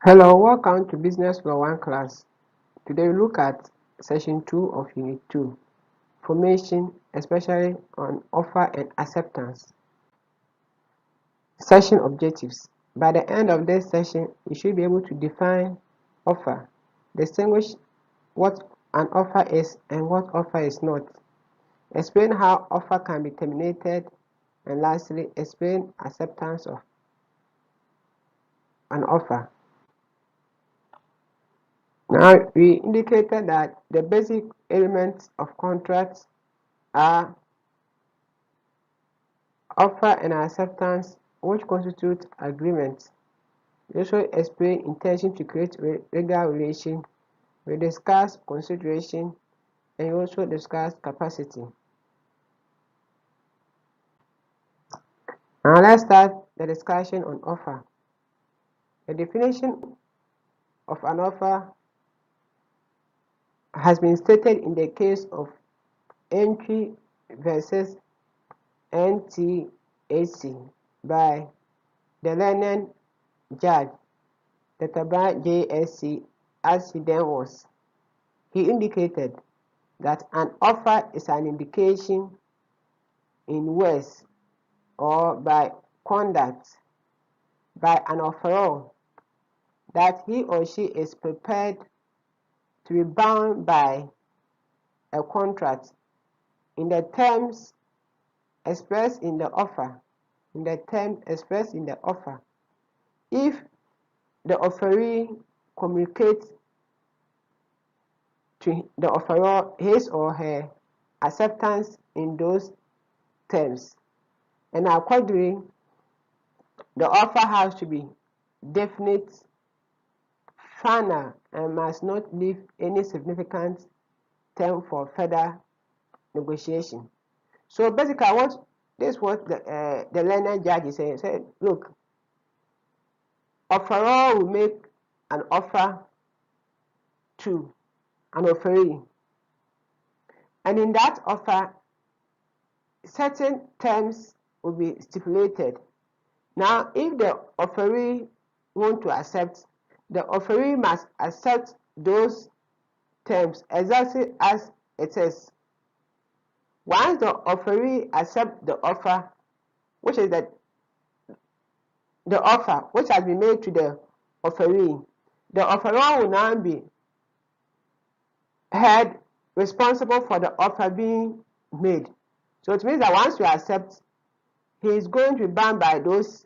Hello, welcome to Business Law 1 class. Today we look at Section 2 of Unit 2, Formation, especially on offer and acceptance. Session objectives. By the end of this session, you should be able to define offer, distinguish what an offer is and what offer is not, explain how offer can be terminated, and lastly, explain acceptance of an offer. Now, we indicated that the basic elements of contracts are offer and acceptance, which constitute agreement. We also explain intention to create legal relation. We discuss consideration, and we also discuss capacity. Now let's start the discussion on offer. The definition of an offer has been stated in the case of Entry versus NTAC by the learned judge, Tetaba JSC, as he then was. He indicated that an offer is an indication in words or by conduct by an offeror that he or she is prepared to be bound by a contract in the terms expressed in the offer. If the offeree communicates to the offeror his or her acceptance in those terms, and accordingly, the offer has to be definite, final, and must not leave any significant term for further negotiation. So basically, this is what the learned judge is saying. He said, look, offeror will make an offer to an offeree, and in that offer, certain terms will be stipulated. Now, if the offeree want to accept, the offeree must accept those terms exactly as it is. Once the offeree accepts the offer, which is the offer which has been made to the offeree, the offeror will now be held responsible for the offer being made. So it means that once you accept, he is going to be bound by those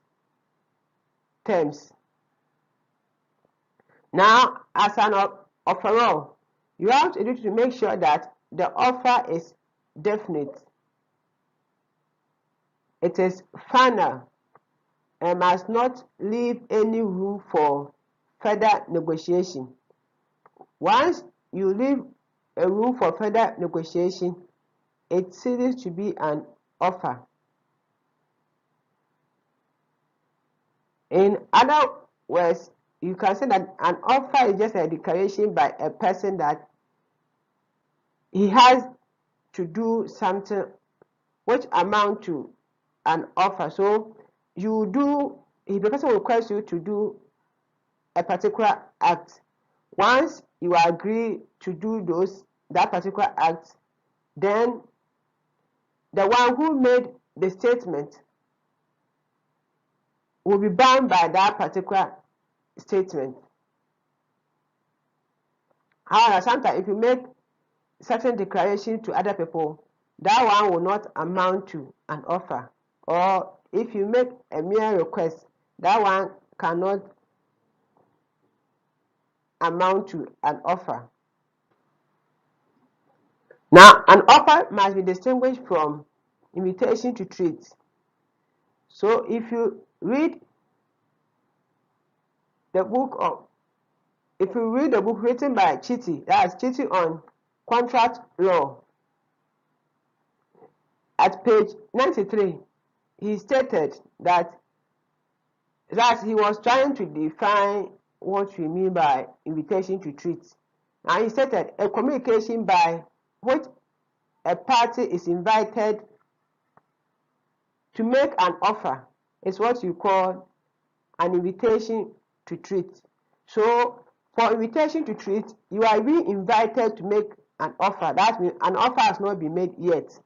terms. Now, as an offeror, you have to do to make sure that the offer is definite, it is final, and must not leave any room for further negotiation. Once you leave a room for further negotiation, it ceases to be an offer. In other words, you can say that an offer is just a declaration by a person that he has to do something which amount to an offer. So if the person requests you to do a particular act, once you agree to do that particular act, then the one who made the statement will be bound by that particular statement. However, sometimes if you make certain declaration to other people, that one will not amount to an offer. Or if you make a mere request, that one cannot amount to an offer. Now, an offer must be distinguished from invitation to treat. So if you read the book written by Chitty, that's Chitty on Contract Law, at page 93, he stated that he was trying to define what we mean by invitation to treat. And he stated a communication by which a party is invited to make an offer is what you call an invitation to treat. So for invitation to treat, you are being invited to make an offer. That means an offer has not been made yet.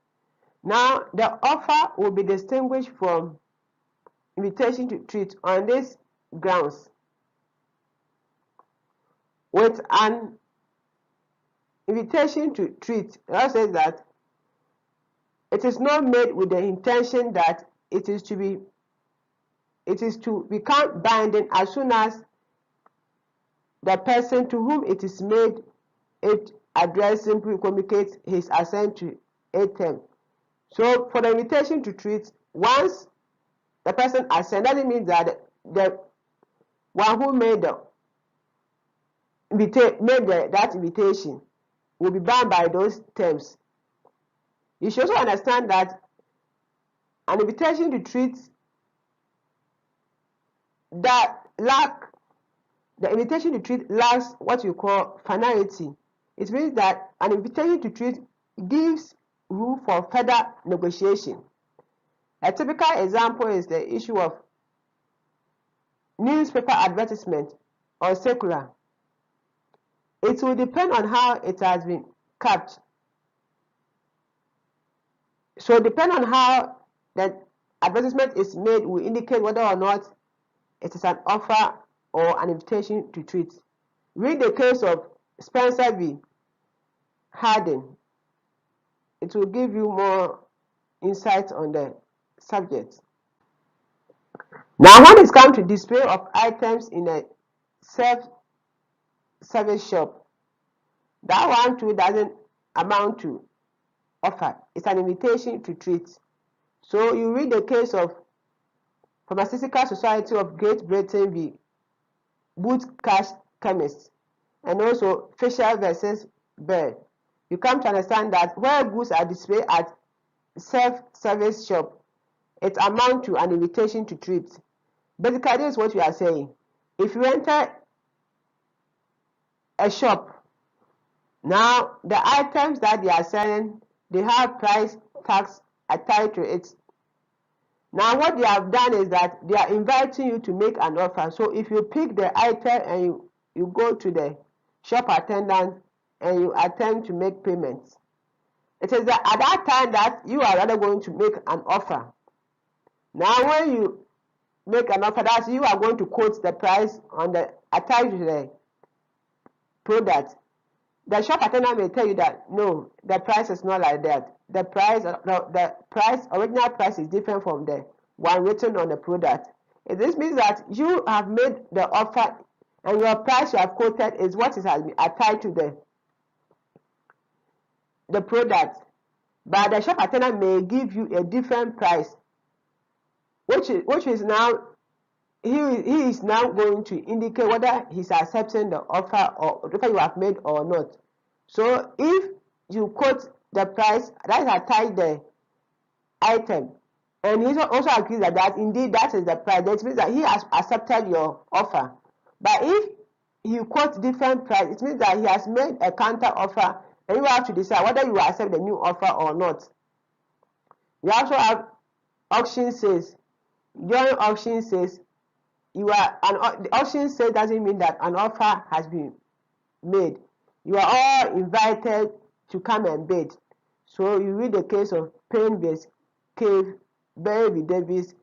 Now the offer will be distinguished from invitation to treat on these grounds. With an invitation to treat, it says that it is not made with the intention that it is to become binding as soon as the person to whom it is made it address simply communicates his assent to a term. So for the invitation to treat, once the person assents, that means that the one who made that invitation will be bound by those terms. You should also understand that an invitation to treat the invitation to treat lacks what you call finality. It means that an invitation to treat gives room for further negotiation. A typical example is the issue of newspaper advertisement or circular. It will depend on how it has been kept. So depend on how the advertisement is made will indicate whether or not it is an offer or an invitation to treat. Read the case of Spencer v. Harding. It will give you more insight on the subject. Now when it comes to display of items in a self-service shop, that one too doesn't amount to offer. It's an invitation to treat. So you read the case of Pharmaceutical Society of Great Britain v. Booth Cash Chemists, and also Fisher versus Bird. You come to understand that where goods are displayed at self-service shop, it amounts to an invitation to treat. Basically, this is what we are saying. If you enter a shop, now the items that they are selling, they have price tags attached to it. Now what they have done is that they are inviting you to make an offer. So if you pick the item and you go to the shop attendant and you attempt to make payments, it is at that time that you are rather going to make an offer. Now when you make an offer, that you are going to quote the price on the attached to the product. The shop attendant may tell you that no, the price is not like that. The original price is different from the one written on the product. This means that you have made the offer and your price you have quoted is what has been attached to the product. But the shop attendant may give you a different price, which is now he is now going to indicate whether he's accepting the offer or the offer you have made or not. So if you quote the price that is attached the item, and he also agrees that indeed that is the price, that means that he has accepted your offer. But if he quotes different price, it means that he has made a counter offer, and you have to decide whether you accept the new offer or not. You also have auction sales. During auction sales, the auction sale doesn't mean that an offer has been made. You are all invited to come and bid. So you read the case of Payne v. Cave, Berry v. Davis,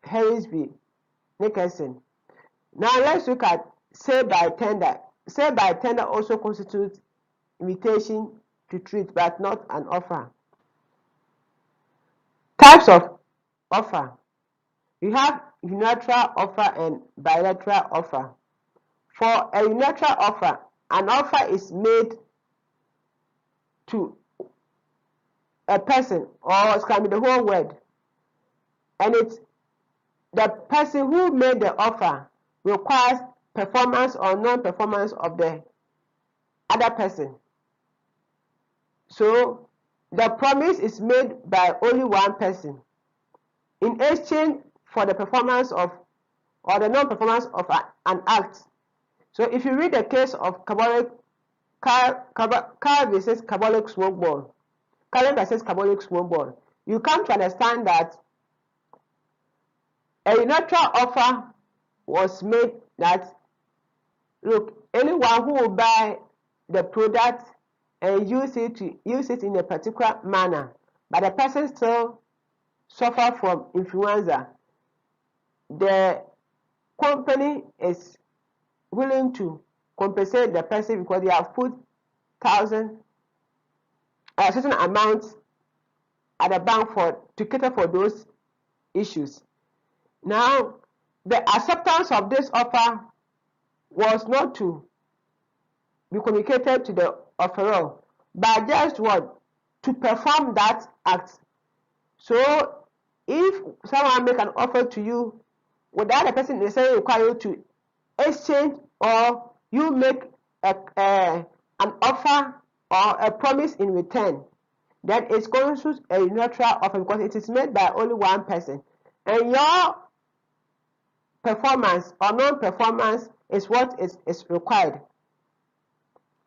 Harris v. Nicholson. Now let's look at sale by tender. Sale by tender also constitutes invitation to treat, but not an offer. Types of offer. You have unilateral offer and bilateral offer. For a unilateral offer, an offer is made to a person, or it can be the whole world, and it's the person who made the offer requires performance or non-performance of the other person. So the promise is made by only one person in exchange for the performance of or the non-performance of an act. So if you read the case of Car versus Carbolic Smoke Ball, Car versus Carbolic Smoke Ball, you come to understand that a unilateral offer was made that look, anyone who will buy the product and use it in a particular manner, but the person still suffer from influenza, the company is willing to compensate the person because they have put a certain amount at the bank to cater for those issues. Now, the acceptance of this offer was not to be communicated to the offeror, but just what? To perform that act. So, if someone make an offer to you without the person necessarily require you to exchange, or you make an offer or a promise in return, then it's constitutes a neutral offer because it is made by only one person, and your performance or non-performance is what is required.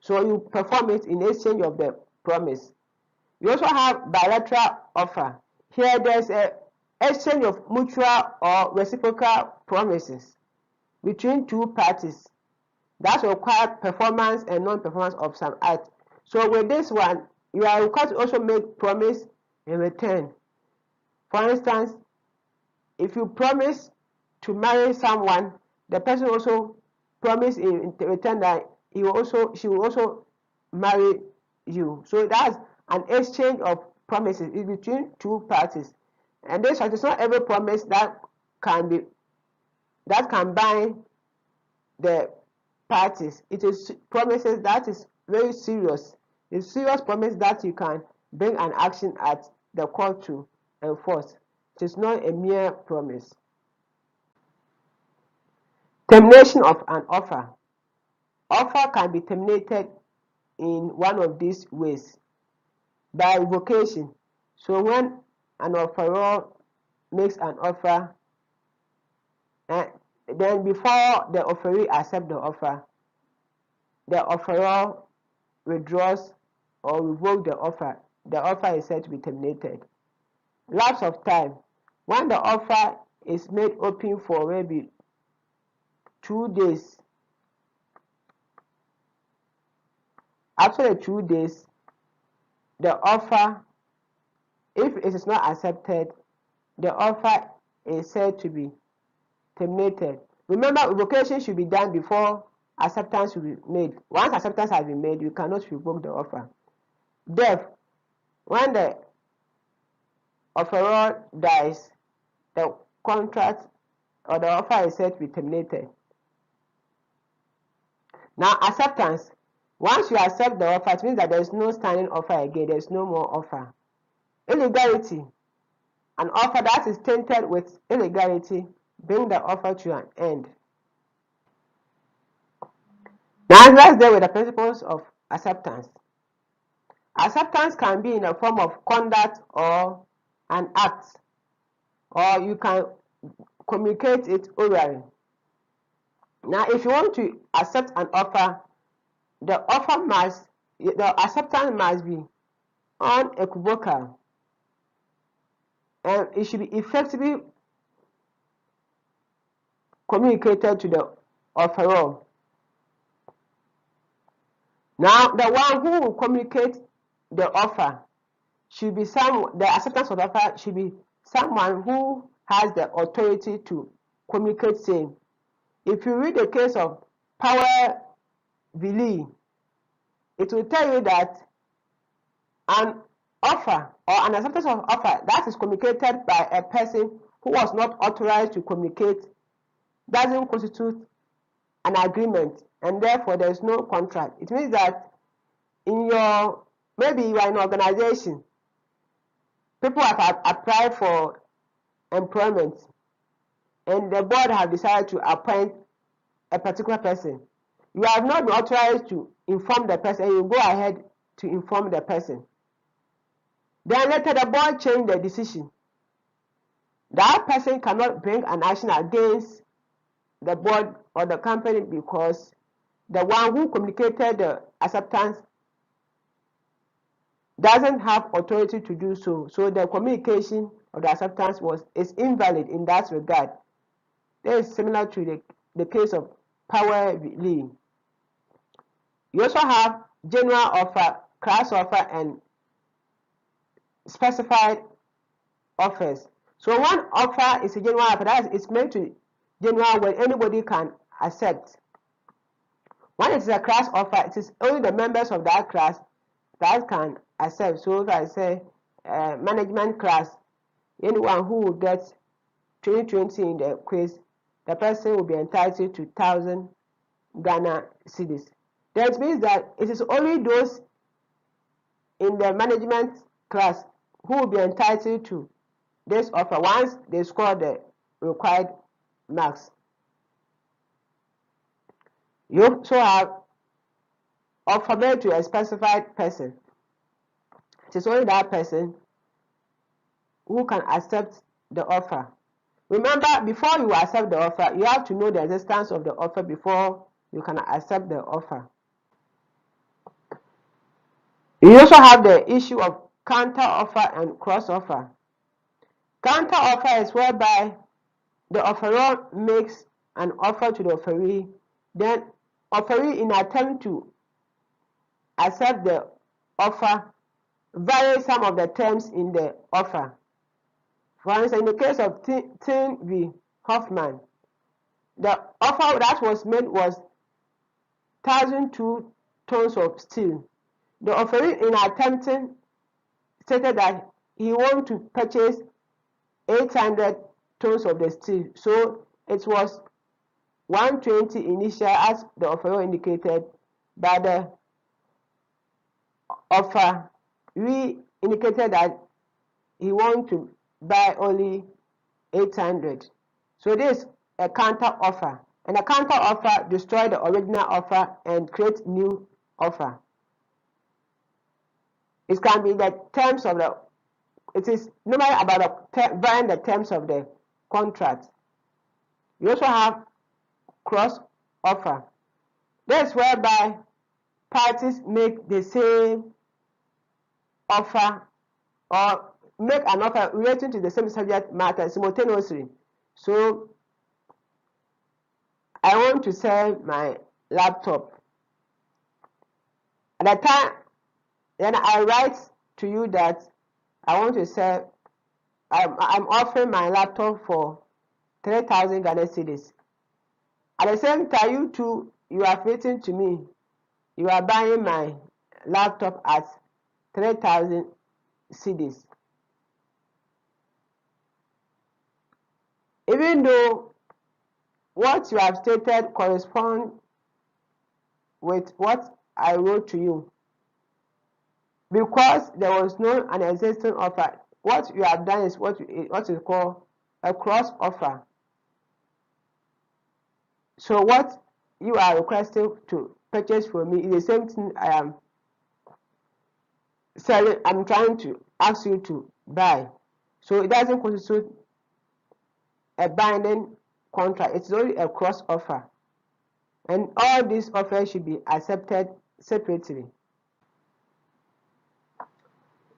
So you perform it in exchange of the promise. You also have bilateral offer. Here there's a exchange of mutual or reciprocal promises between two parties that require performance and non-performance of some act. So with this one, you are required to also make promise in return. For instance, if you promise to marry someone, the person also promise in return that she will also marry you. So that's an exchange of promises between two parties. And this is not every promise that can bind the parties. It is promises that is very serious. It's serious promise that you can bring an action at the court to enforce. It is not a mere promise. Termination of an offer. Offer can be terminated in one of these ways: by revocation. So when an offeror makes an offer, then before the offeree accepts the offeror withdraws or revokes the offer is said to be terminated. Lapse of time. When the offer is made open for maybe 2 days, after the 2 days, the offer, if it is not accepted, the offer is said to be terminated. Remember, revocation should be done before acceptance will be made. Once acceptance has been made, you cannot revoke the offer. Death. When the offeror dies, the contract or the offer is said to be terminated. Now, acceptance. Once you accept the offer, it means that there is no standing offer again. There is no more offer. Illegality. An offer that is tainted with illegality, bring the offer to an end. Now let's deal with the principles of acceptance. Acceptance can be in the form of conduct or an act, or you can communicate it orally. Now, if you want to accept an offer, the acceptance must be unequivocal, and it should be effectively communicated to the offeror. Now, the one who will communicate the offer should be the acceptance of the offer should be someone who has the authority to communicate same. If you read the case of Powell v. Lee, it will tell you that an offer or an acceptance of offer that is communicated by a person who was not authorized to communicate doesn't constitute an agreement, and therefore there is no contract. It means that maybe you are in an organization, people have applied for employment, and the board have decided to appoint a particular person. You have not been authorized to inform the person, and you go ahead to inform the person. Then later the board changed the decision. That person cannot bring an action against the board or the company because the one who communicated the acceptance doesn't have authority to do so. So the communication of the acceptance is invalid in that regard. This is similar to the case of Powell v. Lee. You also have general offer, class offer, and specified offers. So one offer is a general offer, that is, it's meant to general when anybody can accept. When it is a class offer, it is only the members of that class that can accept. So if I say management class, anyone who will get 2020 in the quiz, the person will be entitled to 1,000 Ghana cedis. That means that it is only those in the management class who will be entitled to this offer once they score the required marks. You also have offer made to a specified person. It is only that person who can accept the offer. Remember, before you accept the offer, you have to know the existence of the offer before you can accept the offer. You also have the issue of counter offer and cross offer. Counter offer is whereby the offeror makes an offer to the offeree, then offeree, in attempt to accept the offer, varies some of the terms in the offer. For instance, in the case of Tin v. Hoffman, the offer that was made was 1,002 tons of steel. The offeree, in attempting, stated that he wanted to purchase 800 tons of the steel. So it was 120 initial, as the offeror indicated, but the offeree indicated that he wanted to buy only 800. So this is a counter offer, and a counter offer destroys the original offer and creates new offer. It can be the terms of the, it is normally about varying the terms of the contract. You also have cross offer. This is whereby parties make the same offer or make an offer relating to the same subject matter simultaneously. So I want to sell my laptop. At the time, then I write to you that I want to sell, I'm offering my laptop for 3,000 Ghana cedis. At the same time, you too, you have written to me, you are buying my laptop at 3,000 cedis. Even though what you have stated corresponds with what I wrote to you, because there was no an existing offer, what you have done is what is called a cross offer. So what you are requesting to purchase from me is the same thing I am selling. I'm trying to ask you to buy. So it doesn't constitute a binding contract. It's only a cross offer, and all these offers should be accepted separately.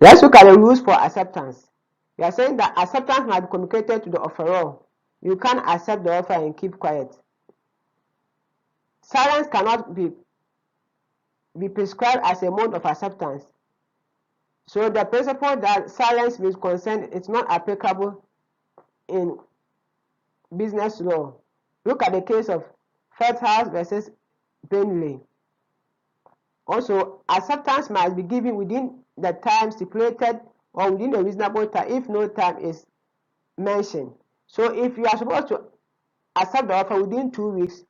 Let's look at the rules for acceptance. We are saying that acceptance must be communicated to the offeror. You can't accept the offer and keep quiet. Silence cannot be prescribed as a mode of acceptance. So the principle that silence means consent is not applicable in business law. Look at the case of Feldhaus versus Bentley. Also, acceptance must be given within the time stipulated or within a reasonable time if no time is mentioned. So if you are supposed to accept the offer within 2 weeks,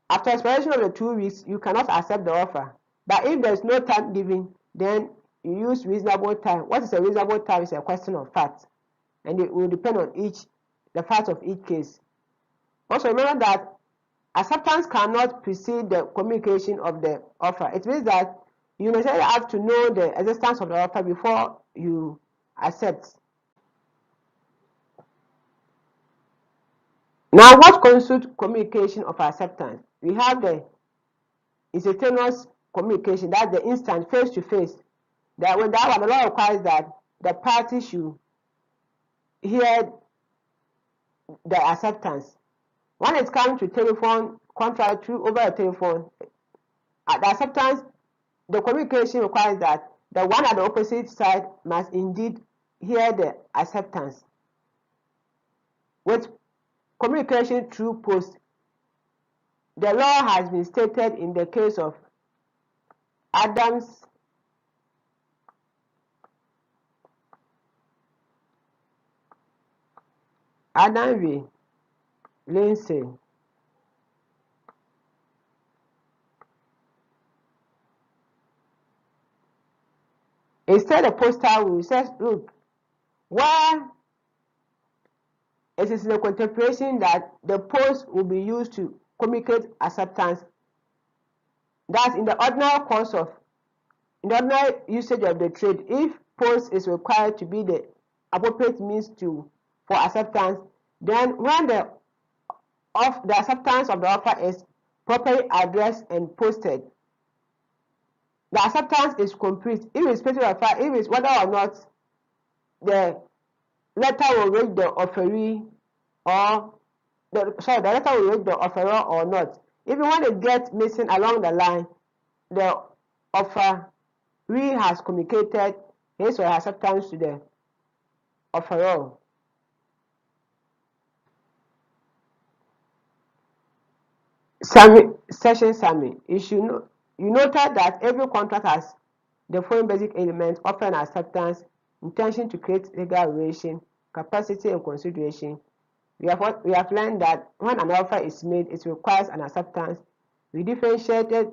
after expiration of the 2 weeks, you cannot accept the offer. But if there is no time given, then you use reasonable time. What is a reasonable time is a question of fact, and it will depend on the fact of each case. Also remember that acceptance cannot precede the communication of the offer. It means that you necessarily have to know the existence of the offer before you accept. Now, what constitutes communication of acceptance? We have the instantaneous communication, that's the instant, face-to-face. That when that one, the law requires that the party should hear the acceptance. When it comes to telephone contract through over a telephone, the acceptance, the communication requires that the one at the opposite side must indeed hear the acceptance. With communication through post, the law has been stated in the case of Adams v. Lindsay. Instead, the postal rule says, look, where it is in the contemplation that the post will be used to communicate acceptance, that in the ordinary course of, in the ordinary usage of the trade, if post is required to be the appropriate means for acceptance, then when the acceptance of the offer is properly addressed and posted, the acceptance is complete, irrespective of whether or not the letter will reach the offeree or the letter will reach the offerer or not. Even when it gets missing along the line, the offeree has communicated his or her acceptance to the offerer. Session summary. You noted that every contract has the following basic elements: offer and acceptance, intention to create legal relation, capacity and consideration. We have learned that when an offer is made, it requires an acceptance. We differentiated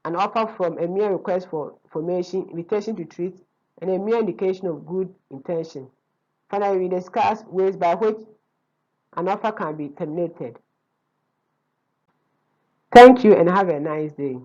an offer from a mere request for information, invitation to treat, and a mere indication of good intention. Finally, we discussed ways by which an offer can be terminated. Thank you and have a nice day.